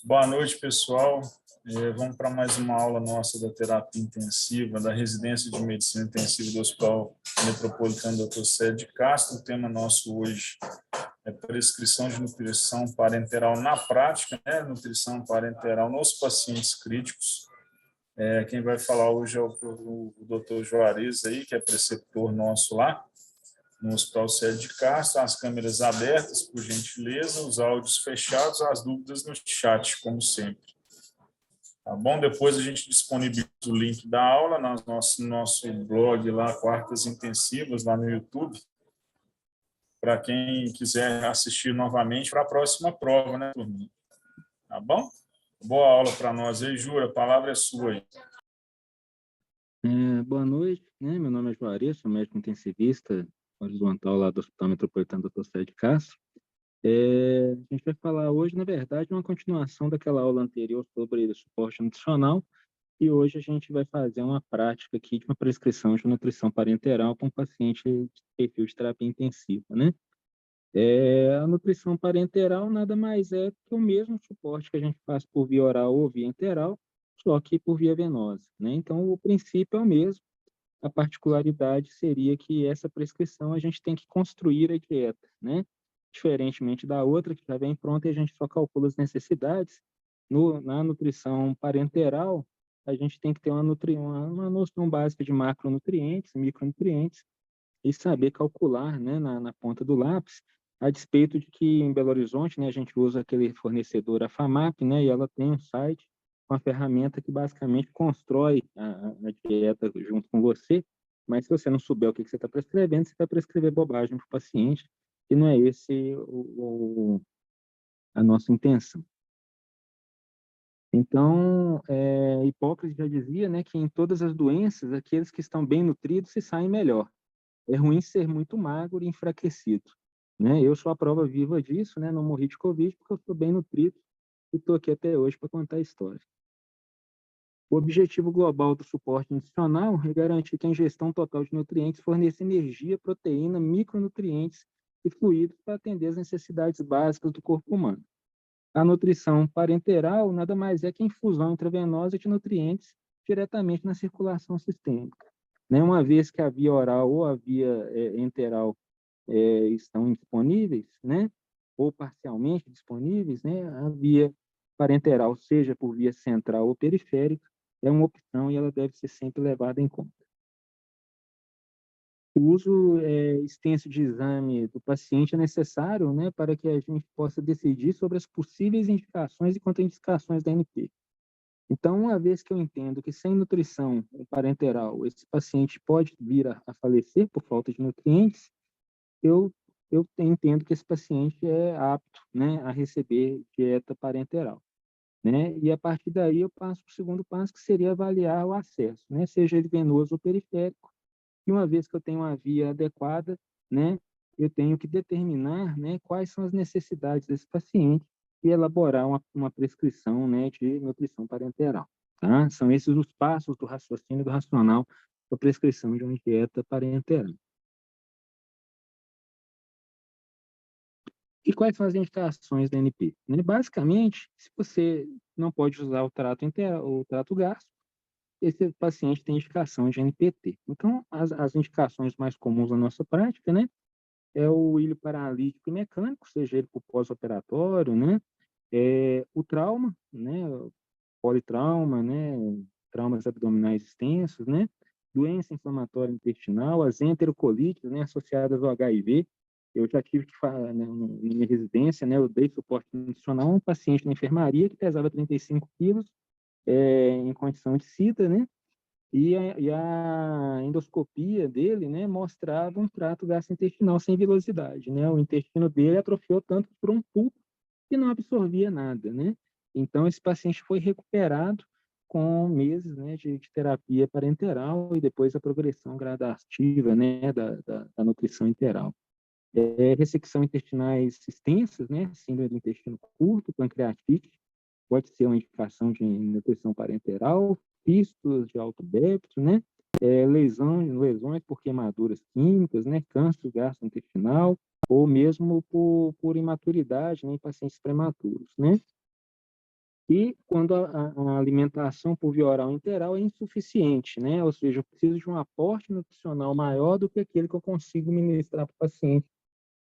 Boa noite, pessoal. Vamos para mais uma aula nossa da terapia intensiva, da residência de medicina intensiva do Hospital Metropolitano Dr. Cede Castro. O tema nosso hoje é prescrição de nutrição parenteral na prática, né? Nutrição parenteral nos pacientes críticos. Quem vai falar hoje é o Dr. Juarez, aí, que é preceptor nosso lá no Hospital Cede Castro. As câmeras abertas, por gentileza, os áudios fechados, as dúvidas no chat, como sempre. Tá bom? Depois a gente disponibiliza o link da aula no nosso blog lá, Quartas Intensivas, lá no YouTube, para quem quiser assistir novamente para a próxima prova, né, turminha? Tá bom? Boa aula para nós aí, Jura, a palavra é sua aí. Boa noite, né? Meu nome é Juarez, sou médico intensivista horizontal lá do Hospital Metropolitano Dr. Cede Castro. A gente vai falar hoje, na verdade, uma continuação daquela aula anterior sobre suporte nutricional, e hoje a gente vai fazer uma prática aqui de uma prescrição de nutrição parenteral para um paciente de perfil de terapia intensiva, né? A nutrição parenteral nada mais é que o mesmo suporte que a gente faz por via oral ou via enteral, só que por via venosa, né? Então, o princípio é o mesmo. A particularidade seria que essa prescrição a gente tem que construir a dieta, né? Diferentemente da outra, que já vem pronta e a gente só calcula as necessidades, na nutrição parenteral, a gente tem que ter uma noção básica de macronutrientes, micronutrientes, e saber calcular, né, na ponta do lápis, a despeito de que em Belo Horizonte, né, a gente usa aquele fornecedor, a FAMAP, né, e ela tem um site, uma ferramenta que basicamente constrói a dieta junto com você, mas se você não souber o que você está prescrevendo, você vai prescrever bobagem para o paciente, e não é esse a nossa intenção. Então, Hipócrates já dizia, né, que em todas as doenças, aqueles que estão bem nutridos se saem melhor. É ruim ser muito magro e enfraquecido, né? Eu sou a prova viva disso, né? Não morri de Covid porque eu estou bem nutrido e estou aqui até hoje para contar a história. O objetivo global do suporte nutricional é garantir que a ingestão total de nutrientes forneça energia, proteína, micronutrientes e fluidos para atender às necessidades básicas do corpo humano. A nutrição parenteral nada mais é que a infusão intravenosa de nutrientes diretamente na circulação sistêmica, né? Uma vez que a via oral ou a via enteral estão disponíveis, né? Ou parcialmente disponíveis, né? A via parenteral, seja por via central ou periférica, é uma opção e ela deve ser sempre levada em conta. O uso extenso de exame do paciente é necessário, né, para que a gente possa decidir sobre as possíveis indicações e contraindicações da NP. Então, uma vez que eu entendo que sem nutrição parenteral esse paciente pode vir a falecer por falta de nutrientes, eu entendo que esse paciente é apto, né, a receber dieta parenteral, né? E a partir daí eu passo para o segundo passo, que seria avaliar o acesso, né, seja ele venoso ou periférico. E uma vez que eu tenho uma via adequada, né, eu tenho que determinar, né, quais são as necessidades desse paciente e elaborar uma prescrição, né, de nutrição parenteral. Tá? São esses os passos do raciocínio do racional para a prescrição de uma dieta parenteral. E quais são as indicações da NP? Né? Basicamente, se você não pode usar o trato gástrico, esse paciente tem indicação de NPT. Então, as indicações mais comuns na nossa prática, né, é o ilho paralítico e mecânico, seja ele por pós-operatório, né, o trauma, né, politrauma, né, traumas abdominais extensos, né, doença inflamatória intestinal, as enterocolites, né, associadas ao HIV. Eu já tive que falar, né, na minha residência, né, eu dei suporte nutricional a um paciente na enfermaria que pesava 35 quilos, em condição de SIDA, né, e a endoscopia dele, né, mostrava um trato gastrointestinal sem vilosidade, né? O intestino dele atrofiou tanto por um pulpo que não absorvia nada, né? Então, esse paciente foi recuperado com meses, né, de terapia parenteral e depois a progressão gradativa, né, da nutrição enteral. Ressecção intestinais extensas, né, síndrome do intestino curto, pancreatite, pode ser uma indicação de nutrição parenteral, fístulas de alto débito, né? Lesões por queimaduras químicas, né? Câncer gastrointestinal, ou mesmo por imaturidade, né, em pacientes prematuros, né? E quando a alimentação por via oral interal é insuficiente, né? Ou seja, eu preciso de um aporte nutricional maior do que aquele que eu consigo ministrar para o paciente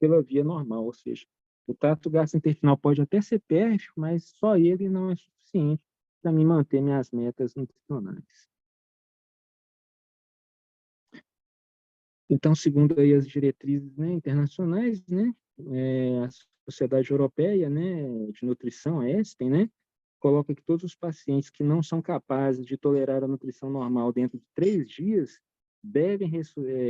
pela via normal, ou seja, o trato gastrointestinal pode até ser pérfio, mas só ele não é suficiente para me manter minhas metas nutricionais. Então, segundo aí as diretrizes, né, internacionais, né, a Sociedade Europeia, né, de Nutrição, a ESPEN, né, coloca que todos os pacientes que não são capazes de tolerar a nutrição normal dentro de 3 dias devem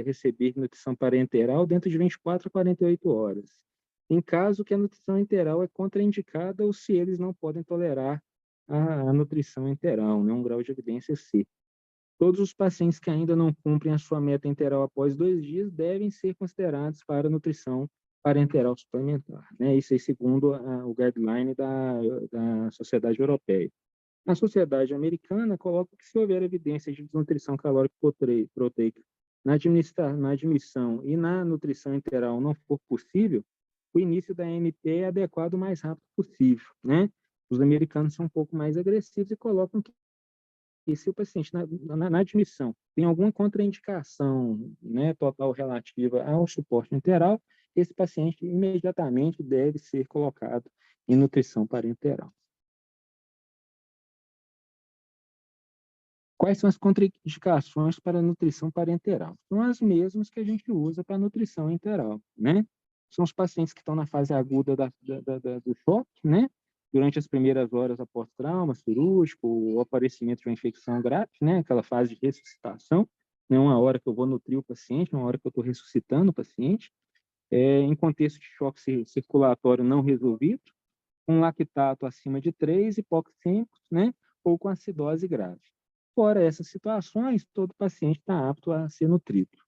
receber nutrição parenteral dentro de 24 a 48 horas. Em caso que a nutrição enteral é contraindicada ou se eles não podem tolerar a nutrição enteral, né, um grau de evidência C. Todos os pacientes que ainda não cumprem a sua meta enteral após 2 dias devem ser considerados para nutrição parenteral suplementar, né? Isso aí segundo o guideline da Sociedade Europeia. A Sociedade Americana coloca que se houver evidência de desnutrição calórica proteica na admissão e na nutrição enteral não for possível, o início da NP é adequado o mais rápido possível, né? Os americanos são um pouco mais agressivos e colocam que e se o paciente, na admissão, tem alguma contraindicação, né, total relativa ao suporte enteral, esse paciente imediatamente deve ser colocado em nutrição parenteral. Quais são as contraindicações para a nutrição parenteral? São as mesmas que a gente usa para a nutrição enteral, né? São os pacientes que estão na fase aguda do choque, né? Durante as primeiras horas após trauma cirúrgico, o aparecimento de uma infecção grave, né? Aquela fase de ressuscitação, né? Uma hora que eu vou nutrir o paciente, uma hora que eu estou ressuscitando o paciente, em contexto de choque circulatório não resolvido, com lactato acima de 3, hipoxêmicos, né? Ou com acidose grave. Fora essas situações, todo paciente está apto a ser nutrido.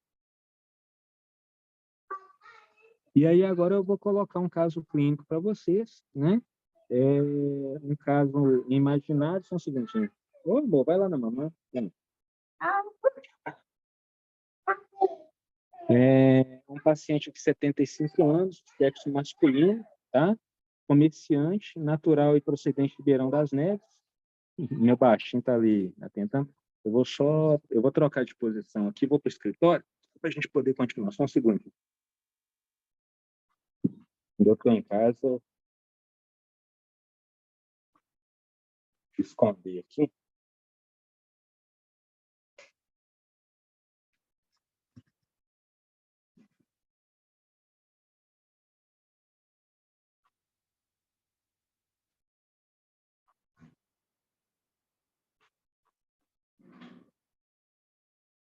E aí agora eu vou colocar um caso clínico para vocês, né? Um caso imaginário, só um segundinho. Ô, amor, vai lá na mamãe. Um paciente de 75 anos, sexo masculino, tá? Comerciante, natural e procedente de Ribeirão das Neves. Meu baixinho está ali atentando. Eu vou trocar de posição aqui, vou para o escritório, para a gente poder continuar. Só um segundo. Eu estou em casa, esconder aqui.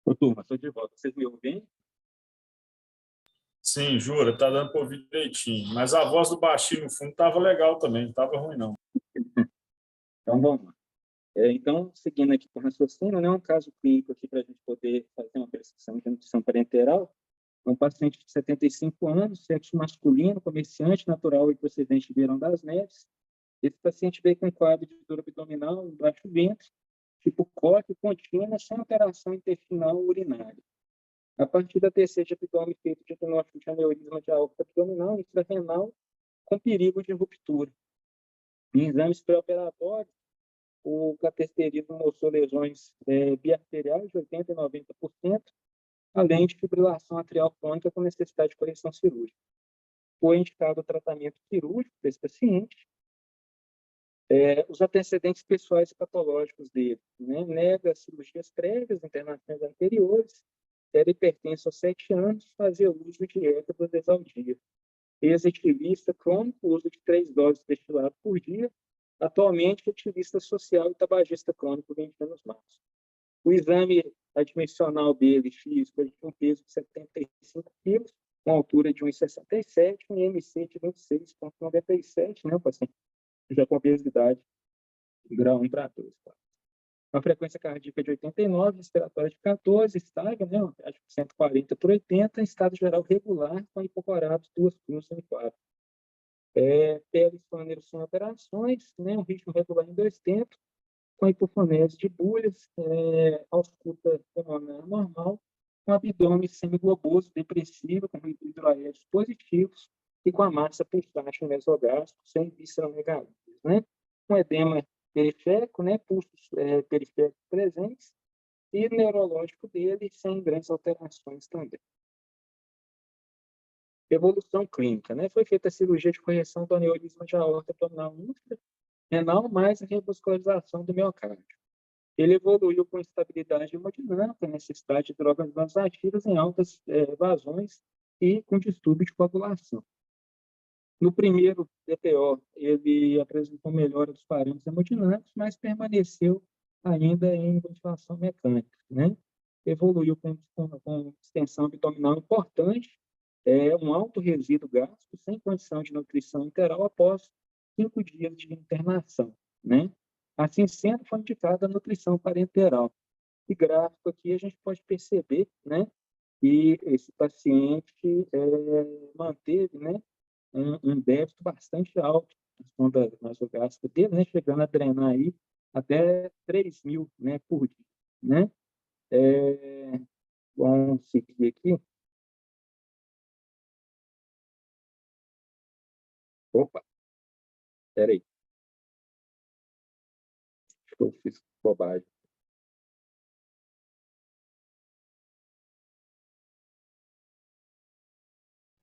Ô, turma, estou de volta. Vocês me ouvem? Sim, jura, tá dando para ouvir direitinho. Mas a voz do baixinho no fundo estava legal também, não estava ruim, não. Então, vamos lá. Então, seguindo aqui com o raciocínio, né, um caso clínico aqui para a gente poder fazer uma prescrição de nutrição parenteral. Um paciente de 75 anos, sexo masculino, comerciante, natural e procedente de Ribeirão das Neves. Esse paciente veio com quadro de dor abdominal, baixo ventre, tipo cólica contínua, sem alteração intestinal ou urinária. A partir da TC de abdômen feito diagnóstico de aneurisma de aorta abdominal intrarenal com perigo de ruptura. Em exames pré-operatórios, o cateterismo mostrou lesões biarteriais de 80% e 90%, além de fibrilação atrial crônica com necessidade de correção cirúrgica. Foi indicado o tratamento cirúrgico para esse paciente. Os antecedentes pessoais e patológicos dele, né? Nega cirurgias prévias, internações anteriores, era hipertenso aos 7 anos, fazia uso de dieta 2 vezes ao dia. Ex-ativista crônico, uso de 3 doses destiladas por dia, atualmente ativista social e tabagista crônico, 20 anos mais. O exame admissional dele, físico, ele tinha um peso de 75 quilos, uma altura de 1,67, um IMC de 26,97, né, o paciente já com obesidade, grau 1 para 2. Uma frequência cardíaca de 89, respiratória de 14, estável, né, uma taxa de 140 por 80, estado geral regular, com hipocoratos, 2 cruzes em 4. Pele esfândero sem alterações, né, um ritmo regular em 2 tempos, com hipofonese de bulhas, ausculta pulmonar normal, um abdômen semigloboso, depressivo, com hidroéleos positivos e com a massa por baixo mesogástrico, sem visceromegalias, né? Um edema periférico, né? Pulsos periféricos presentes e neurológico dele, sem grandes alterações também. Evolução clínica, né? Foi feita a cirurgia de correção do aneurisma de aorta abdominal renal, mais a revascularização do miocárdio. Ele evoluiu com instabilidade hemodinâmica, necessidade de drogas vasoativas em altas vazões e com distúrbio de coagulação. No primeiro DPO, ele apresentou melhora dos parâmetros hemodinâmicos, mas permaneceu ainda em ventilação mecânica, né? Evoluiu com extensão abdominal importante, um alto resíduo gástrico, sem condição de nutrição enteral após 5 dias de internação, né? Assim sendo, foi indicada a nutrição parenteral. E gráfico aqui a gente pode perceber, né, que esse paciente manteve, né, um débito bastante alto na sonda nasogástrica dele, né, chegando a drenar aí até 3.000, né, por dia, né? Vamos seguir aqui. Opa, peraí, acho que eu fiz bobagem.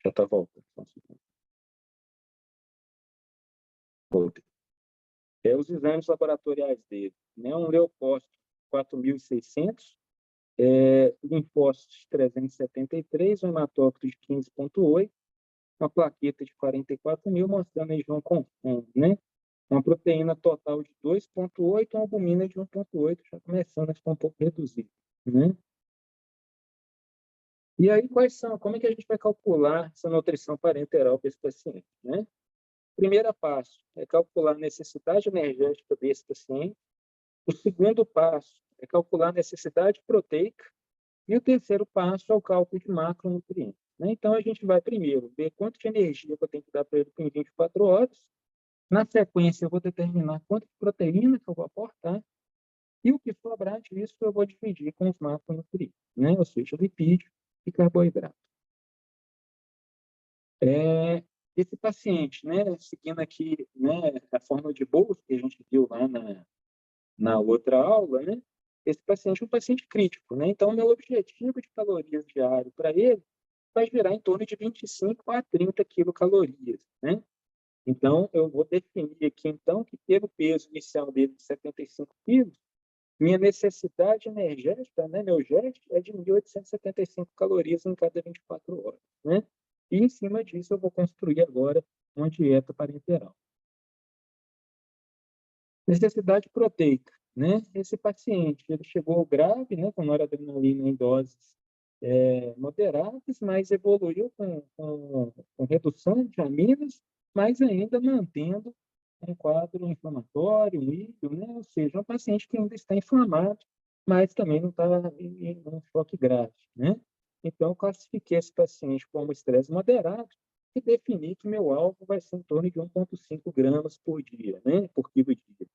Já está voltando. Voltei. Os exames laboratoriais dele, né? Um leucócito 4.600, linfócitos 373, um hematócrito de 15,8, uma plaqueta de 44.000, mostrando a região confusa, né? Uma proteína total de 2,8, uma albumina de 1,8, já começando a ficar um pouco reduzida, né? E aí, como é que a gente vai calcular essa nutrição parenteral para esse paciente, né? Primeiro passo é calcular a necessidade energética desse paciente. O segundo passo é calcular a necessidade proteica. E o terceiro passo é o cálculo de macronutrientes, né? Então, a gente vai primeiro ver quanto de energia que eu tenho que dar para ele em 24 horas. Na sequência, eu vou determinar quanto de proteína que eu vou aportar. E o que sobrar disso, eu vou dividir com os macronutrientes, né? Ou seja, lipídio e carboidrato. Esse paciente, né, seguindo aqui, né, a forma de Bowles que a gente viu lá na outra aula, né, esse paciente é um paciente crítico, né, então meu objetivo de calorias diário para ele vai girar em torno de 25 a 30 quilocalorias, né. Então, eu vou definir aqui, então, que pelo peso inicial dele de 75 quilos, minha necessidade energética, né, meu GET, é de 1.875 calorias em cada 24 horas, né? E, em cima disso, eu vou construir agora uma dieta parenteral. Necessidade proteica, né? Esse paciente, ele chegou grave, né, com noradrenalina em doses moderadas, mas evoluiu com redução de aminas, mas ainda mantendo um quadro inflamatório, um íleo, né? Ou seja, um paciente que ainda está inflamado, mas também não está em um choque grave, né? Então, eu classifiquei esse paciente como estresse moderado e defini que meu alvo vai ser em torno de 1,5 gramas por dia, né? Por quilo dia.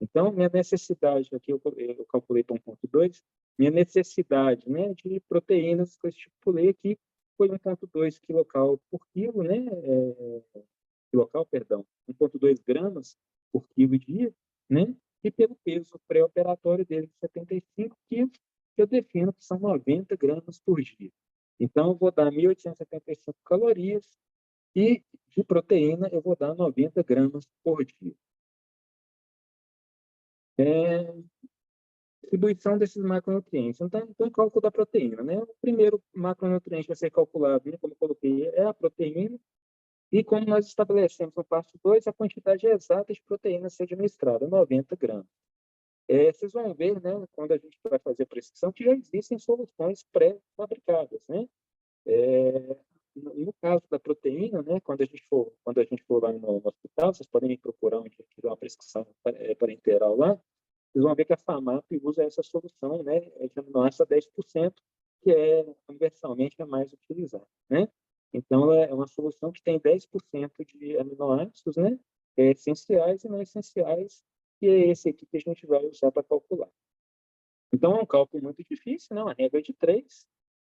Então, minha necessidade, aqui eu calculei para 1,2, minha necessidade, né, de proteínas que eu estipulei aqui foi 1,2 quilocal por quilo, né, quilocal, perdão, 1,2 gramas por quilo dia, né, e pelo peso pré-operatório dele, de 75 quilos, eu defino que são 90 gramas por dia. Então, eu vou dar 1.875 calorias e de proteína eu vou dar 90 gramas por dia. Distribuição desses macronutrientes. Então, o cálculo da proteína, né? O primeiro macronutriente a ser calculado, né, como eu coloquei, é a proteína. E como nós estabelecemos no passo 2, a quantidade exata de proteína a ser administrada, 90 gramas. Vocês vão ver, né, quando a gente vai fazer a prescrição, que já existem soluções pré-fabricadas, né? No caso da proteína, né, quando a gente for lá no hospital, vocês podem me procurar onde eu tiver uma prescrição parenteral lá, vocês vão ver que a FAMAP usa essa solução, né, de aminoácido a 10%, que é universalmente a mais utilizada, né? Então, é uma solução que tem 10% de aminoácidos, né, essenciais e não essenciais, e é esse aqui que a gente vai usar para calcular. Então, é um cálculo muito difícil, né, uma regra de 3,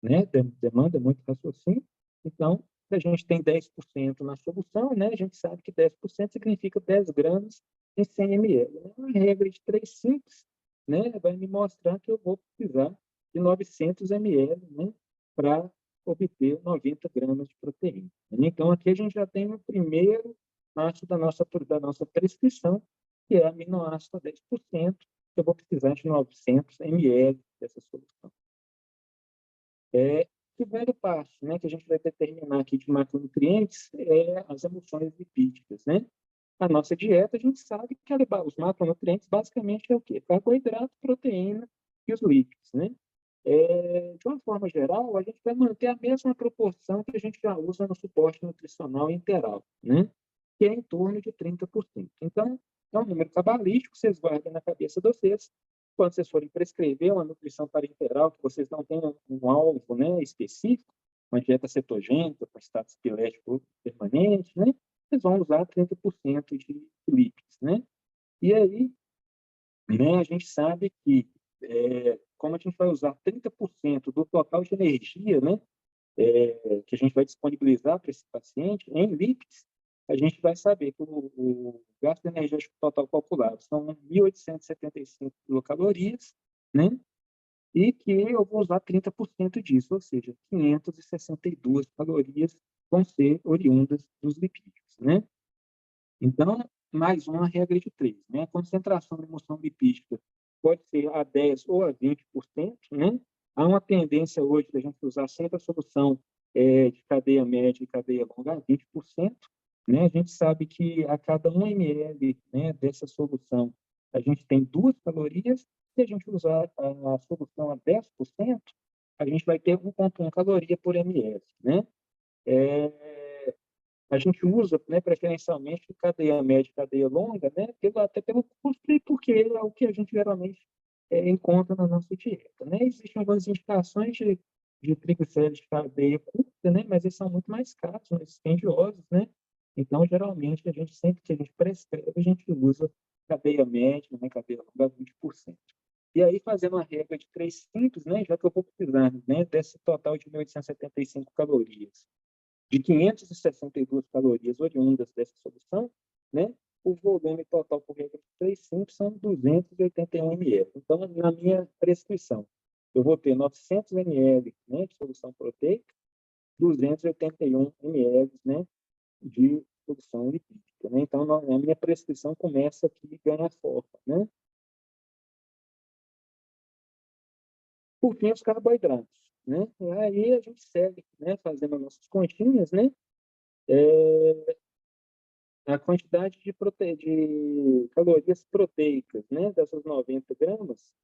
né? Demanda muito raciocínio. Então, se a gente tem 10% na solução, né? A gente sabe que 10% significa 10 gramas em 100 ml. Né? Uma regra de 3 simples, né? Vai me mostrar que eu vou precisar de 900 ml, né? Para obter 90 gramas de proteína. Então, aqui a gente já tem o primeiro passo da nossa prescrição, que é aminoácido a 10%, que eu vou precisar de 900 ml dessa solução. O primeiro passo, né, que a gente vai determinar aqui de macronutrientes é as emulsões lipídicas, né? A nossa dieta, a gente sabe que os macronutrientes basicamente é o quê? Carboidrato, proteína e os lípidos, né? De uma forma geral, a gente vai manter a mesma proporção que a gente já usa no suporte nutricional integral, né? Que é em torno de 30%. Então, é um número cabalístico, vocês guardem na cabeça de vocês. Quando vocês forem prescrever uma nutrição parenteral, que vocês não tenham um alvo, né, específico, uma dieta cetogênica, com status epilético permanente, né? Vocês vão usar 30% de lípidos, né? E aí, né, a gente sabe que, como a gente vai usar 30% do total de energia, né, que a gente vai disponibilizar para esse paciente em lípidos, a gente vai saber que o gasto energético total calculado são 1.875 quilocalorias, né? E que eu vou usar 30% disso, ou seja, 562 calorias vão ser oriundas dos lipídios, né? Então, mais uma regra de 3, né? A concentração de emulsão lipídica pode ser a 10% ou a 20%, né? Há uma tendência hoje da gente usar sempre a solução de cadeia média e cadeia longa a 20%, né? A gente sabe que a cada 1 ml, né, dessa solução, a gente tem 2 calorias. Se a gente usar a solução a 10%, a gente vai ter 1,1 caloria por ml, né? A gente usa, né, preferencialmente cadeia média e cadeia longa, né, até pelo custo e porque é o que a gente geralmente encontra na nossa dieta, né? Existem algumas indicações de triglicéridos de cadeia curta, né, mas eles são muito mais caros, mais dispendiosos, né? Então, geralmente, sempre que a gente prescreve, a gente usa cadeia média, né, cadeia longa 20%. E aí, fazendo uma regra de 3 simples, né, já que eu vou precisar, né, desse total de 1.875 calorias, de 562 calorias oriundas dessa solução, né? O volume total por regra de 3 simples são 281 ml. Então, na minha prescrição, eu vou ter 900 ml, né, de solução proteica, 281 ml, né, de solução lipídica, né? Então, a minha prescrição começa aqui e ganha forma, né? Por fim, os carboidratos, né? E aí a gente segue, né, fazendo as nossas continhas, né? A quantidade de calorias proteicas, né, dessas 90 gramas,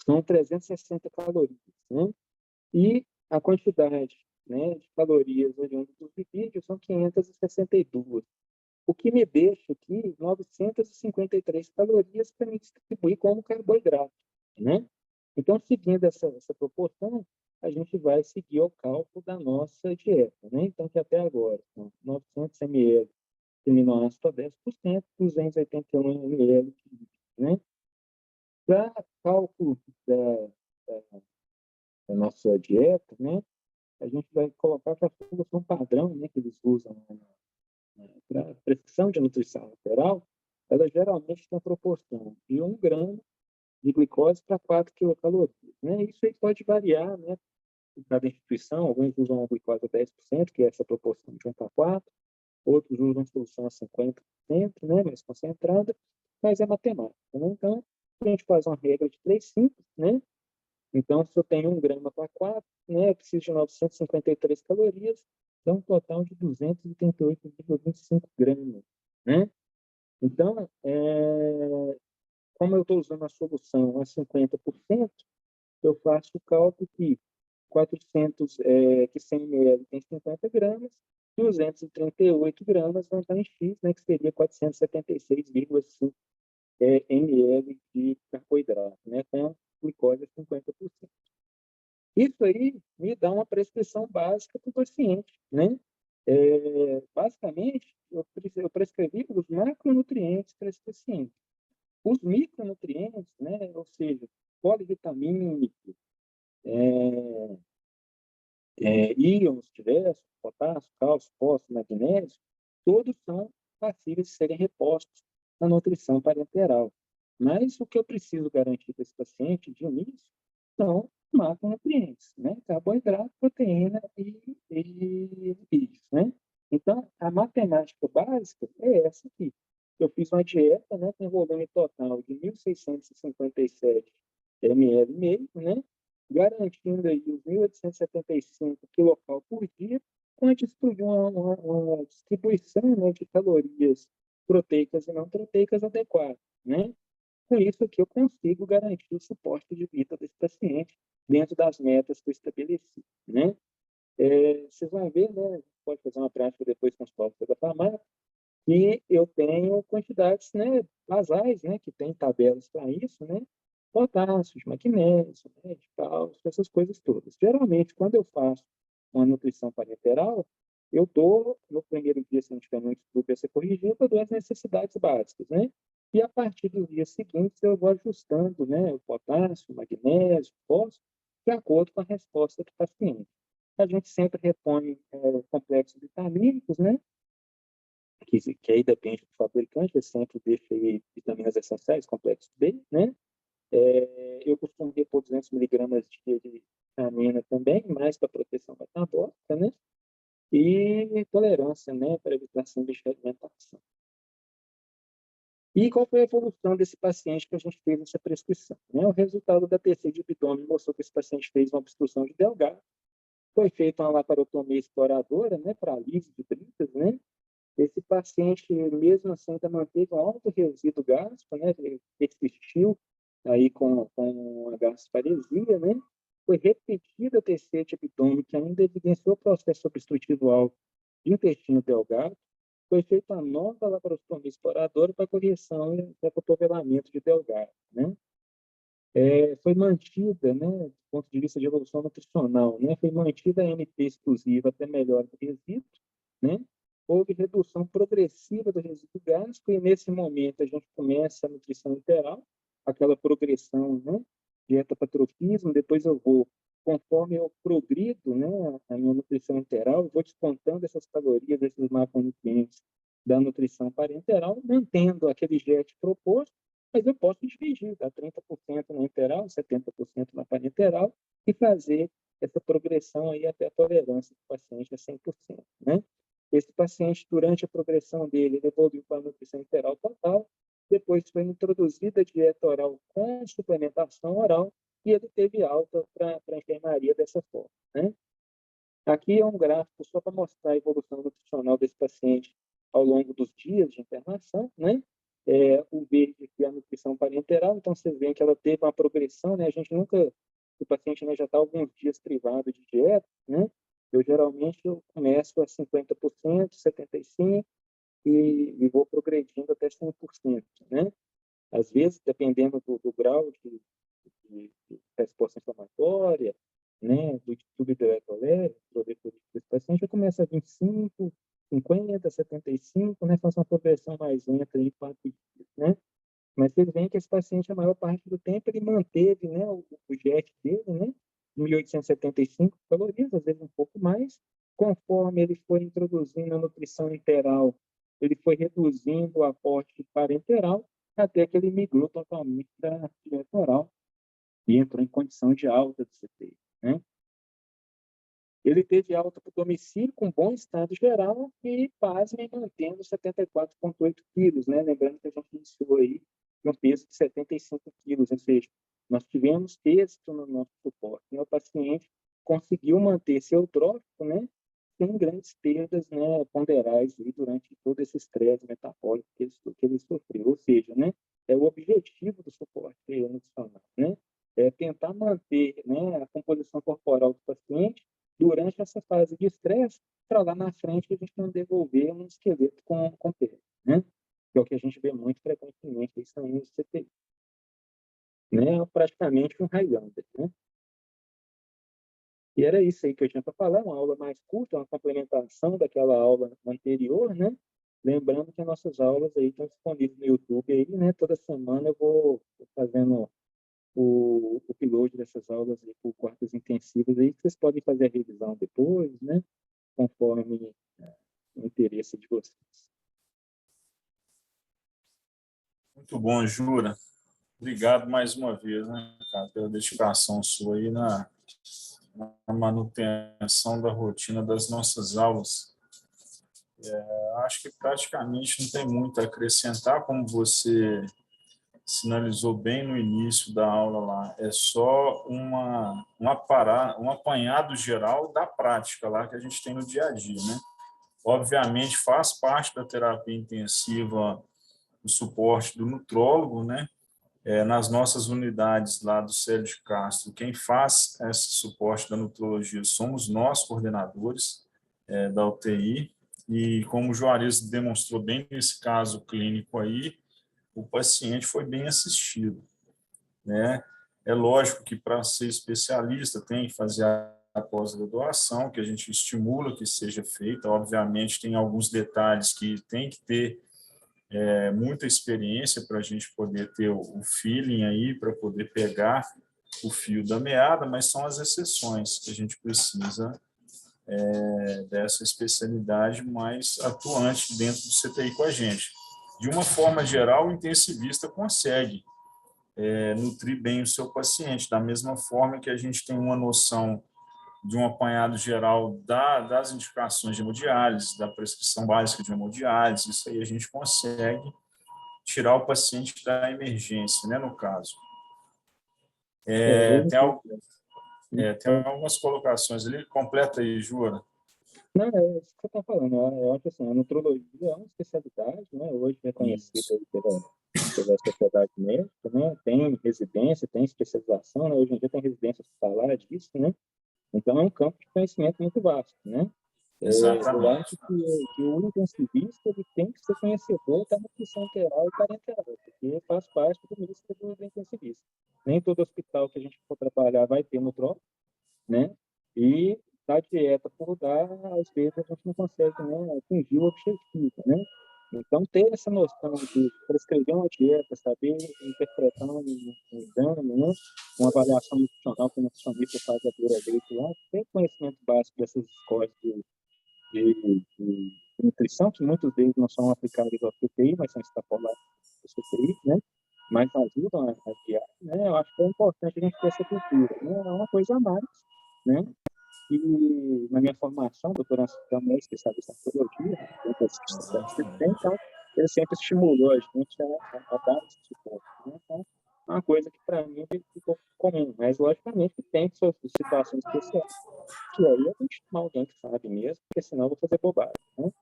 são 360 calorias, né? E a quantidade, né, de calorias oriundas dos lipídios são 562. O que me deixa aqui 953 calorias para me distribuir como carboidrato, né? Então, seguindo essa proporção, a gente vai seguir o cálculo da nossa dieta, né? Então, que até agora são 900 ml de aminoácido a 10%, 281 ml, né? Para cálculo da nossa dieta, né? A gente vai colocar que a solução padrão, né, que eles usam para prescrição de nutrição lateral, ela geralmente tem a proporção de 1 grama de glicose para 4 quilocalorias, né? Isso aí pode variar, né? Em cada instituição, alguns usam a glicose a 10%, que é essa proporção de 1 para 4, outros usam solução a 50%, né, mais concentrada, mas é matemática, né? Então, a gente faz uma regra de 3 simples, né? Então, se eu tenho 1 grama para 4, né, eu preciso de 953 calorias, então um total de 238,25 gramas, né? Então, como eu estou usando a solução a 50%, eu faço o cálculo que 100 ml tem 50 gramas, 238 gramas vão estar em X, né, que seria 476,5 ml de carboidrato, né, com glicose a 50%. Isso aí me dá uma prescrição básica para o paciente, né? Basicamente, eu prescrevi os macronutrientes para esse paciente. Os micronutrientes, né, ou seja, polivitamínicos, íons diversos, potássio, cálcio, fósforo, magnésio, todos são passíveis de serem repostos na nutrição parenteral. Mas o que eu preciso garantir para esse paciente, de início, são macronutrientes, né? Carboidrato, proteína e lipídios, né? Então, a matemática básica é essa aqui. Eu fiz uma dieta, né, com volume total de 1.657 ml meio, né? Garantindo aí os 1.875 quilocal por dia, com a uma distribuição, né, de calorias proteicas e não proteicas adequada, né? Com isso aqui eu consigo garantir o suporte de vida desse paciente dentro das metas que eu estabeleci, né? Vocês vão ver, né? Pode fazer uma prática depois com os cálculos da farmácia, que eu tenho quantidades, né, basais, né, que tem tabelas para isso, né? Potássio, de magnésio, né, de cálcio, essas coisas todas. Geralmente, quando eu faço uma nutrição parenteral, eu dou, no primeiro dia, se não tiver muito estudo a ser corrigido, eu dou as necessidades básicas, né? E a partir dos dias seguintes, eu vou ajustando, né, o potássio, o magnésio, o fósforo, de acordo com a resposta do paciente. A gente sempre repõe complexos vitamínicos, né? Que aí depende do fabricante, eu sempre deixo aí vitaminas essenciais, complexo B, né? Eu costumo repor 200 miligramas de vitamina também, mais para proteção metabólica, né? E tolerância, né? Para evitar síndrome de alimentação. E qual foi a evolução desse paciente que a gente fez essa prescrição? Né? O resultado da TC de abdômen mostrou que esse paciente fez uma obstrução de delgado, foi feita uma laparotomia exploradora, né? Para alívio de britas, né? Esse paciente, mesmo assim, ainda manteve um alto resíduo gástrico, né? Ele persistiu aí com a gastroparesia, né? Foi repetida a TC de abdômen, que ainda evidenciou o processo obstrutivo alto de intestino delgado. Foi feita a nova laparostomia exploradora para correção e acotovelamento de delgado, né? Foi mantida, né, do ponto de vista de evolução nutricional, né, foi mantida a NP exclusiva até melhora do resíduo, né? Houve redução progressiva do resíduo gástrico e nesse momento a gente começa a nutrição interal, aquela progressão, né, dieta para trofismo, depois eu vou, conforme eu progrido, né, a minha nutrição interal, eu vou descontando essas calorias, esses macronutrientes da nutrição parenteral, mantendo aquele JET proposto, mas eu posso dividir, dar 30% na interal, 70% na parenteral e fazer essa progressão aí até a tolerância do paciente a 100%, né? Esse paciente, durante a progressão dele, ele evoluiu para a nutrição interal total, depois foi introduzida a dieta oral com suplementação oral e ele teve alta para a enfermaria dessa forma, né? Aqui é um gráfico só para mostrar a evolução nutricional desse paciente ao longo dos dias de internação, né? O verde aqui é a nutrição parenteral, então você vê que ela teve uma progressão, né? A gente nunca, o paciente, né, já está alguns dias privado de dieta, né? Eu começo a 50%, 75% e vou progredindo até 100%, né? Às vezes, dependendo do grau de resposta inflamatória, né, do distúrbio eletroléptico, desse paciente, eu começo a 25, 50, 75, né, faço uma progressão mais lenta em 4 dias, né? Mas vocês veem que esse paciente, a maior parte do tempo, ele manteve, né, o JET dele, né, 1.875 calorias, às vezes um pouco mais. Conforme ele foi introduzindo a nutrição interal, ele foi reduzindo o aporte parenteral, até que ele migrou totalmente para a dieta oral e entrou em condição de alta do CTI, né? Ele teve alta para o domicílio com bom estado geral e, pasmem, mantendo 74,8 quilos, né? Lembrando que a gente iniciou aí um peso de 75 quilos, ou seja, nós tivemos êxito no nosso suporte. E o paciente conseguiu manter seu trófico, né? Sem grandes perdas, né, ponderais aí durante todo esse estresse metabólico que ele sofreu. Ou seja, né? É o objetivo do suporte nutricional, né? É tentar manter, né, a composição corporal do paciente durante essa fase de estresse, para lá na frente a gente não devolver um esqueleto com pele, né? Que é o que a gente vê muito frequentemente isso aí no CTI. Né? Praticamente um Highlander, né? E era isso aí que eu tinha para falar, uma aula mais curta, uma complementação daquela aula anterior, né? Lembrando que as nossas aulas aí estão disponíveis no YouTube aí, né? Toda semana eu vou fazendo o upload dessas aulas aí por quartas intensivas aí, que vocês podem fazer a revisão depois, né? Conforme o interesse de vocês. Muito bom, Jura. Obrigado mais uma vez, né, cara, pela dedicação sua aí na manutenção da rotina das nossas aulas. Acho que praticamente não tem muito a acrescentar, como você sinalizou bem no início da aula lá. É só um apanhado geral da prática lá que a gente tem no dia a dia, né? Obviamente, faz parte da terapia intensiva o suporte do nutrólogo, né? Nas nossas unidades lá do Célio de Castro, quem faz esse suporte da nutrologia somos nós, coordenadores da UTI, e como o Juarez demonstrou bem nesse caso clínico aí, o paciente foi bem assistido, né? É lógico que para ser especialista tem que fazer a pós-graduação, que a gente estimula que seja feita, obviamente tem alguns detalhes que tem que ter muita experiência para a gente poder ter o feeling aí, para poder pegar o fio da meada, mas são as exceções que a gente precisa dessa especialidade mais atuante dentro do CTI com a gente. De uma forma geral, o intensivista consegue nutrir bem o seu paciente, da mesma forma que a gente tem uma noção de um apanhado geral das indicações de hemodiálise, da prescrição básica de hemodiálise, isso aí a gente consegue tirar o paciente da emergência, né, no caso. Hoje, Tem algumas colocações ali, completa aí, Jura. não, é isso que você está falando. Eu acho assim, a nutrologia é uma especialidade, né? Hoje reconhecida Isso. aí pela sociedade médica, né? Tem residência, tem especialização, né? Hoje em dia tem residência hospitalar disso, né? Então é um campo de conhecimento muito vasto, né? Eu Exatamente. acho que o intensivista ele tem que ser conhecedor da nutrição enteral e parenteral, porque faz parte do ministro do intensivista. Nem todo hospital que a gente for trabalhar vai ter nutrólogo, né? E dar dieta por dar, às vezes a gente não consegue, né, atingir o objetivo, né? Então, ter essa noção de prescrever uma dieta, saber interpretar um exame, né? Uma avaliação nutricional que o nutricionista faz a primeira vez lá, ter conhecimento básico dessas escolas de nutrição, que muitos deles não são aplicados ao CTI, mas são extrapolados ao CTI, né? Mas ajudam a guiar, né? Eu acho que é importante a gente ter essa cultura, né? É uma coisa a mais, né? E na minha formação, doutor Anselmo é especialista em oncologia, dentro das especialidades que ele tem, então ele sempre estimulou a gente a dar esse suporte, né? Então, é uma coisa que para mim ficou comum, mas logicamente que tem suas situações especiais, que aí eu tenho que chamar alguém que sabe mesmo, porque senão eu vou fazer bobagem, né?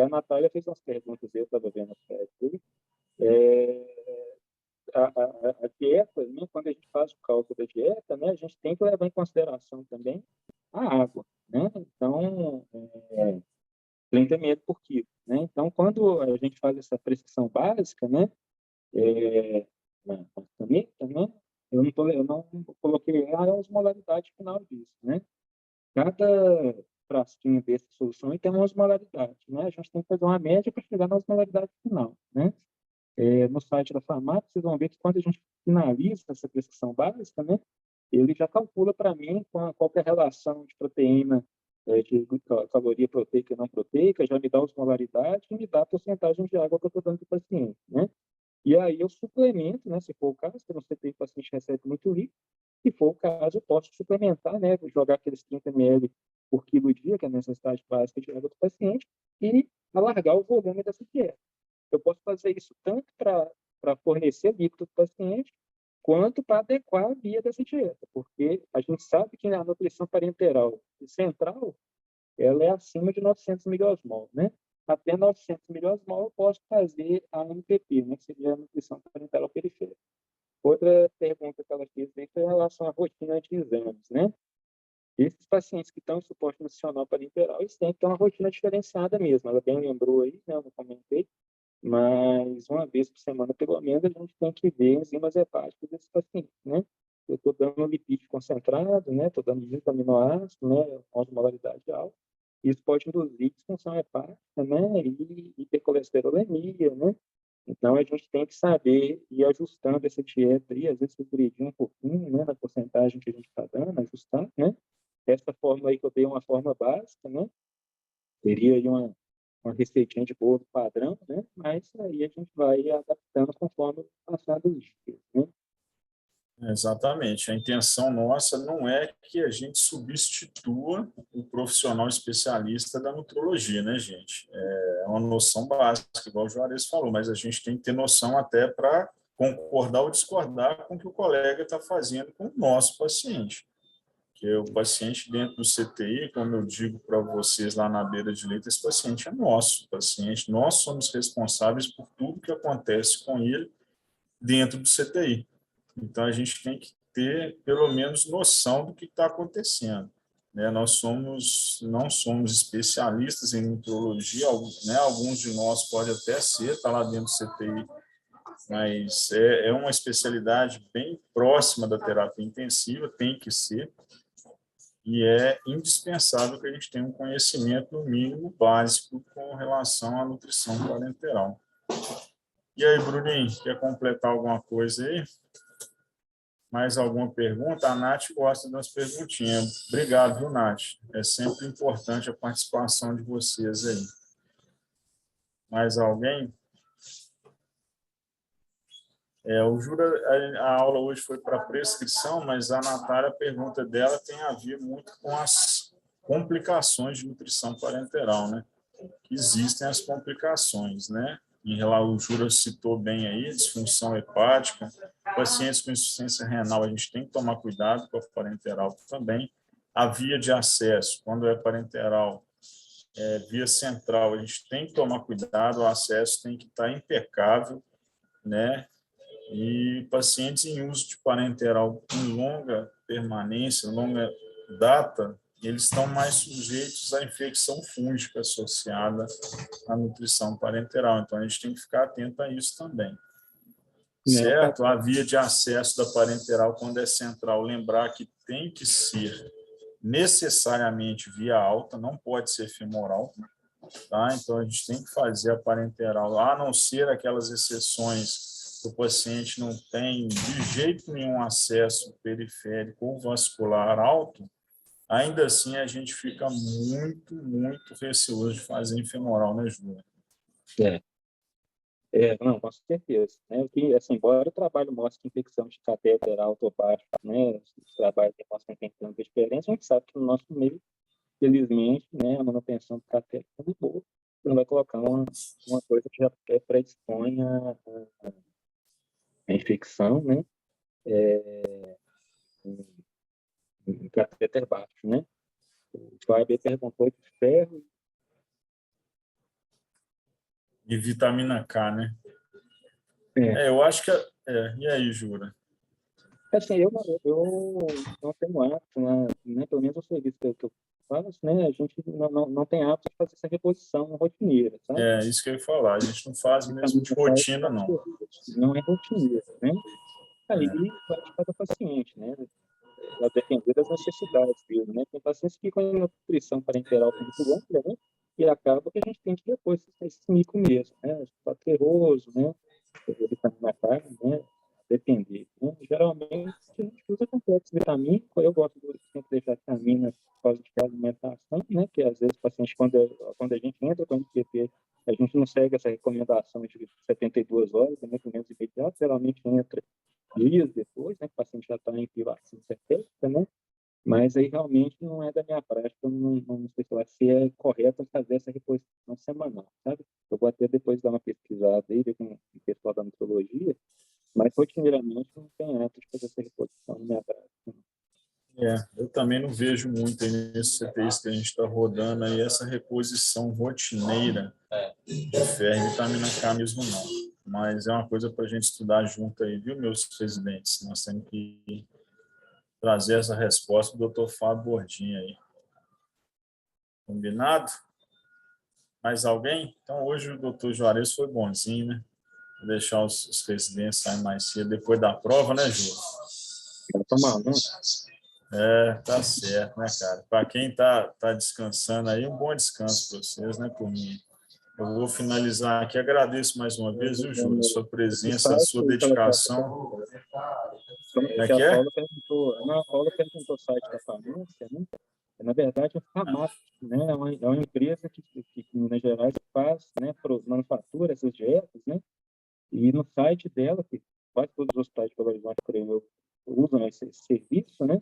A Natália fez umas perguntas, eu estava vendo a dele, a dieta, né, quando a gente faz o cálculo da dieta, né, a gente tem que levar em consideração também a água, né? Então, 30 ml por quilo, né? Então, quando a gente faz essa prescrição básica, né, na caneta, né, eu não coloquei a osmolaridade final disso, né? Cada frasquinho dessa solução tem uma osmolaridade, né? A gente tem que fazer uma média para chegar na osmolaridade final, né? No site da farmácia, vocês vão ver que quando a gente finaliza essa prescrição básica, né, ele já calcula para mim qual que é a relação de proteína, de caloria proteica e não proteica, já me dá a osmolaridade e me dá a porcentagem de água que eu estou dando para o paciente, né? E aí eu suplemento, né, se for o caso, que eu não sei se o paciente recebe muito líquido, se for o caso, eu posso suplementar, né, jogar aqueles 30 ml por quilo dia, que é a necessidade básica de água do paciente, e alargar o volume dessa dieta. Eu posso fazer isso tanto para fornecer líquido para o paciente, quanto para adequar a via dessa dieta, porque a gente sabe que a nutrição parenteral e central, ela é acima de 900 miliosmol, né? Até 900 miliosmol eu posso fazer a NPP, né? Que seria a nutrição parenteral periférica. Outra pergunta que ela fez aí foi em relação à rotina de exames, né? Esses pacientes que estão em suporte nutricional parenteral, eles têm que ter uma rotina diferenciada mesmo. Ela bem lembrou aí, né? Eu não comentei, mas uma vez por semana, pelo menos, a gente tem que ver enzimas hepáticas desses pacientes, né? Eu estou dando um lipídio concentrado, né? Estou dando 20 aminoácidos, né? Com osmolaridade alta. Isso pode induzir disfunção hepática, né? E hipercolesterolemia, né? Então, a gente tem que saber ir ajustando essa dieta aí, às vezes progredir um pouquinho, né, na porcentagem que a gente está dando, ajustar, né? Essa forma aí que eu dei uma forma básica, né? Teria aí uma receitinha de bolo padrão, né? Mas aí a gente vai adaptando conforme o passar dos dias, né? Exatamente. A intenção nossa não é que a gente substitua o profissional especialista da nutrologia, né, gente? É uma noção básica, igual o Juarez falou, mas a gente tem que ter noção até para concordar ou discordar com o que o colega está fazendo com o nosso paciente. Que o paciente dentro do CTI, como eu digo para vocês lá na beira de leito, esse paciente é nosso paciente, nós somos responsáveis por tudo que acontece com ele dentro do CTI. Então, a gente tem que ter, pelo menos, noção do que está acontecendo. Né? Nós não somos especialistas em nutrologia, né? Alguns de nós podem até ser, está lá dentro do CTI, mas é uma especialidade bem próxima da terapia intensiva, tem que ser, e é indispensável que a gente tenha um conhecimento, no mínimo, básico com relação à nutrição parenteral. E aí, Bruninho, quer completar alguma coisa aí? Mais alguma pergunta? A Nath gosta das perguntinhas. Obrigado, viu, Nath? É sempre importante a participação de vocês aí. Mais alguém? O Jura, a aula hoje foi para prescrição, mas a Natália, a pergunta dela tem a ver muito com as complicações de nutrição parenteral, né? Existem as complicações, né? Em relação, o Jura citou bem aí, disfunção hepática, pacientes com insuficiência renal, a gente tem que tomar cuidado com a parenteral também. A via de acesso, quando é parenteral, via central, a gente tem que tomar cuidado, o acesso tem que estar impecável, né? E pacientes em uso de parenteral com longa permanência, longa data, eles estão mais sujeitos à infecção fúngica associada à nutrição parenteral. Então, a gente tem que ficar atento a isso também. Certo? A via de acesso da parenteral, quando é central, lembrar que tem que ser necessariamente via alta, não pode ser femoral. Tá? Então, a gente tem que fazer a parenteral, a não ser aquelas exceções que o paciente não tem de jeito nenhum acesso periférico ou vascular alto, ainda assim a gente fica muito, muito receoso de fazer em femoral, né, Júlia? Não, com certeza. Né? Que, assim, embora o trabalho mostre que infecção de catéter alto ou baixo, né, os trabalhos que mostram que tem tanta diferença, a gente sabe que no nosso meio, felizmente, né, a manutenção do catéter é muito boa. Você não vai colocar uma coisa que já predispõe a infecção, né, em catéter baixo, né. O Fábio perguntou de ferro. E vitamina K, né? Eu acho que... E aí, Jura? Assim, eu não tenho hábito, né, pelo menos o serviço que eu faço, né, a gente não tem hábito de fazer essa reposição rotineira, sabe? Isso que eu ia falar. A gente não faz mesmo de rotina, não. Não é rotineira, né? Aí vai de cada paciente, né? Vai depender das necessidades dele, né? Tem pacientes que com a nutrição parenteral muito longa, né? E acaba que a gente tem que repor esses micro mesmo, né? Fato ferroso, né? Vitamina K, né? Depender, né? Geralmente a gente usa complexo vitamínico, eu gosto de sempre deixar vitamina por causa de alimentação, né? Que às vezes o paciente, quando a gente entra com o MPP, a gente não segue essa recomendação de 72 horas, é muito menos imediato, geralmente entra dias depois, né? Que o paciente já está em pilação certeza, né? Mas aí realmente não é da minha prática, eu não sei se é correto fazer essa reposição semanal, sabe? Eu vou até depois dar uma pesquisada aí, ver com o pessoal da nutrologia, mas rotineiramente não tem hábito de fazer essa reposição na minha prática. Eu também não vejo muito aí nesses CTIs que a gente está rodando aí essa reposição rotineira de ferro e vitamina K mesmo não. Mas é uma coisa para a gente estudar junto aí, viu, meus residentes? Nós temos que trazer essa resposta do Dr. Fábio Bordinho aí. Combinado? Mais alguém? Então, hoje o Dr. Juarez foi bonzinho, né? Vou deixar os residentes saírem mais cedo depois da prova, né, Ju? Vai tomar, não? Tá certo, né, cara? Para quem tá descansando aí, um bom descanso para vocês, né, por mim. Eu vou finalizar aqui. Agradeço mais uma vez, viu, Júlio, a sua presença, a sua dedicação. Como é que é? A Paula perguntou o site da farmácia, né? Na verdade, a FAMAP, né? É uma empresa que em Minas Gerais faz, né, manufatura essas dietas, né? E no site dela, que quase todos os hospitais de Belo Horizonte, creio eu, usam esse serviço, né?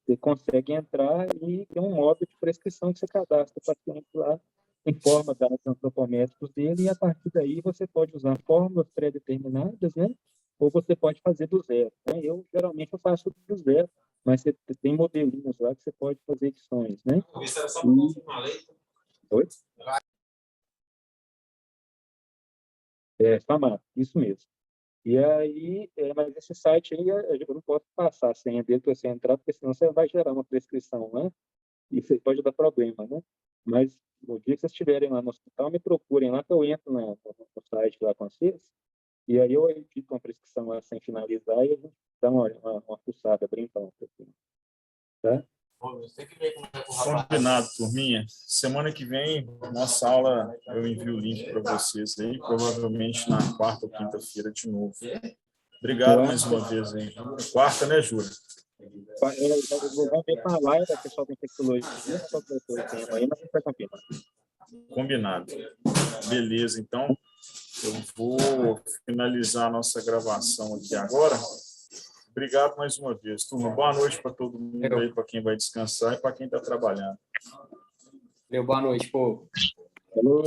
Você consegue entrar e tem um modo de prescrição que você cadastra o paciente lá, informa dados antropométricos dele, e a partir daí você pode usar fórmulas pré-determinadas, né? Ou você pode fazer do zero, né? Geralmente eu faço do zero, mas você tem modelinhos lá que você pode fazer edições, né? Isso era só para confirmar a lei. Oi? FAMAP, isso mesmo. E aí, mas esse site aí, eu não posso passar a senha dele para você entrar, porque senão você vai gerar uma prescrição, né? E você pode dar problema, né? Mas no dia que vocês estiverem lá no hospital, me procurem lá, que eu entro no site lá com vocês, e aí eu edito uma prescrição lá sem finalizar e a gente dá uma pulsada, brincando. Tá? Tem que ver como é que o rapaz... Combinado, turminha. Semana que vem, nossa aula, eu envio o link para vocês aí, provavelmente na quarta ou quinta-feira de novo. Obrigado mais uma vez aí. Quarta, né, Júlia? Vamos ver com a live, o pessoal tem tecnologia, só que eu tenho aí, mas a gente vai confirmar. Combinado. Beleza, então eu vou finalizar a nossa gravação aqui agora. Obrigado mais uma vez, turma. Boa noite para todo mundo aí, para quem vai descansar e para quem está trabalhando. Boa noite, povo. Falou.